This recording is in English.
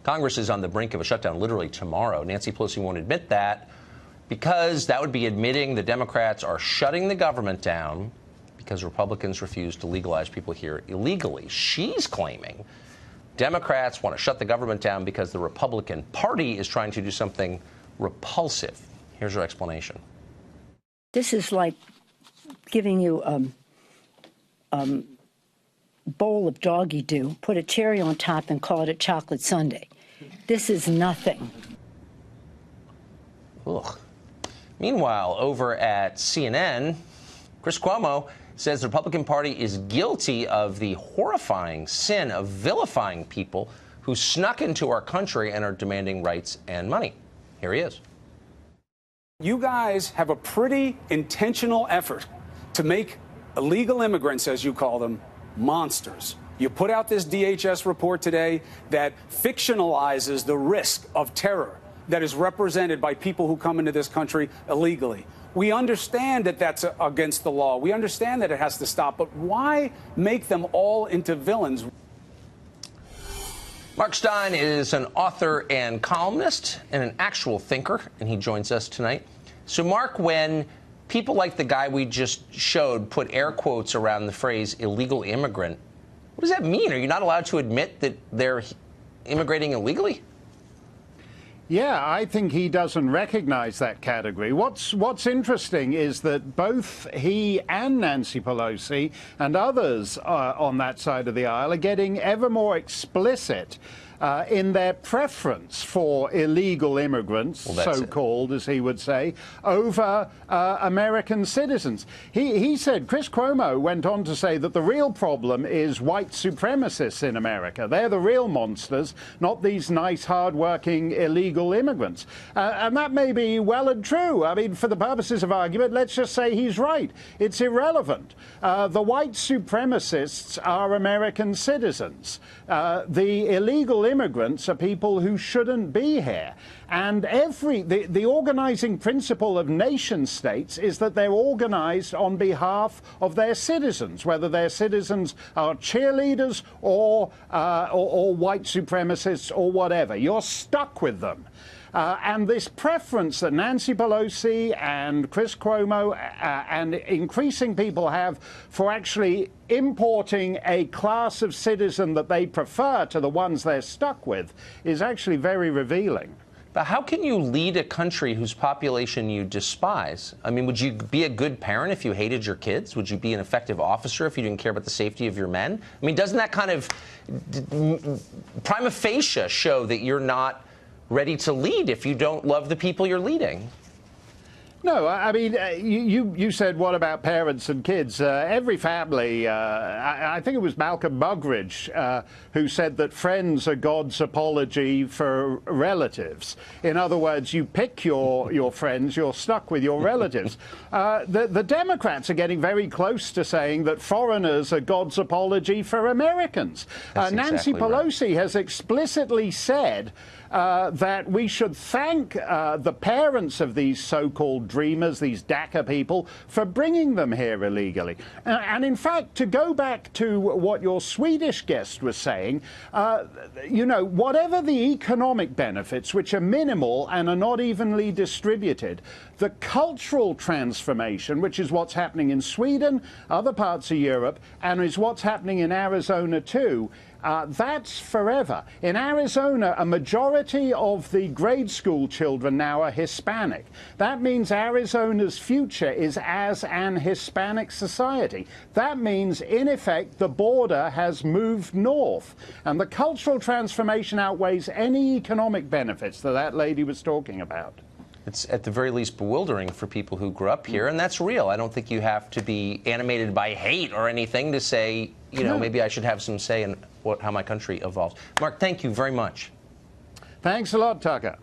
Congress is on the brink of a shutdown literally tomorrow. Nancy Pelosi won't admit that because that would be admitting the Democrats are shutting the government down because Republicans refuse to legalize people here illegally. She's claiming Democrats want to shut the government down because the Republican Party is trying to do something repulsive. Here's her explanation. This is like giving you a bowl of doggy-doo, put a cherry on top and call it a chocolate sundae. This is nothing. Ugh. Meanwhile, over at CNN, Chris Cuomo says the Republican Party is guilty of the horrifying sin of vilifying people who snuck into our country and are demanding rights and money. Here he is. You guys have a pretty intentional effort to make illegal immigrants, as you call them, monsters. You put out this DHS report today that fictionalizes the risk of terror that is represented by people who come into this country illegally. We understand that that's against the law. We understand that it has to stop. But why make them all into villains? Mark Steyn is an author and columnist and an actual thinker, and he joins us tonight. So, Mark, when people like the guy we just showed put air quotes around the phrase illegal immigrant, what does that mean? Are you not allowed to admit that they're immigrating illegally? Yeah, I think he doesn't recognize that category. What's interesting is that both he and Nancy Pelosi and others on that side of the aisle are getting ever more explicit in their preference for illegal immigrants, so-called, as he would say, over American citizens. He said, Chris Cuomo went on to say that the real problem is white supremacists in America. They're the real monsters, not these nice, hard-working illegal immigrants. And that may be well and true. I mean, for the purposes of argument, let's just say he's right. It's irrelevant. The white supremacists are American citizens. The illegal immigrants are people who shouldn't be here. And the organizing principle of nation states is that they're organized on behalf of their citizens, whether their citizens are cheerleaders or white supremacists or whatever. You're stuck with them. And this preference that Nancy Pelosi and Chris Cuomo and increasing people have for actually importing a class of citizen that they prefer to the ones they're stuck with is actually very revealing. But how can you lead a country whose population you despise? I mean, would you be a good parent if you hated your kids? Would you be an effective officer if you didn't care about the safety of your men? I mean, doesn't that kind of prima facie show that you're not ready to lead if you don't love the people you're leading? No, I mean, you said, what about parents and kids? Every family, I think it was Malcolm Muggeridge who said that friends are God's apology for relatives. In other words, you pick your friends, you're stuck with your relatives. The Democrats are getting very close to saying that foreigners are God's apology for Americans. Nancy Pelosi has explicitly said that we should thank the parents of these so-called dreamers, these DACA people, for bringing them here illegally. And in fact, to go back to what your Swedish guest was saying, you know, whatever the economic benefits, which are minimal and are not evenly distributed, the cultural transformation, which is what's happening in Sweden, other parts of Europe, and is what's happening in Arizona too, that's forever. In Arizona, a majority of the grade school children now are Hispanic. That means Arizona's future is as an Hispanic society. That means, in effect, the border has moved north. And the cultural transformation outweighs any economic benefits that lady was talking about. It's at the very least bewildering for people who grew up here, and that's real. I don't think you have to be animated by hate or anything to say, you know, maybe I should have some say in how my country evolves. Mark, thank you very much. Thanks a lot, Tucker.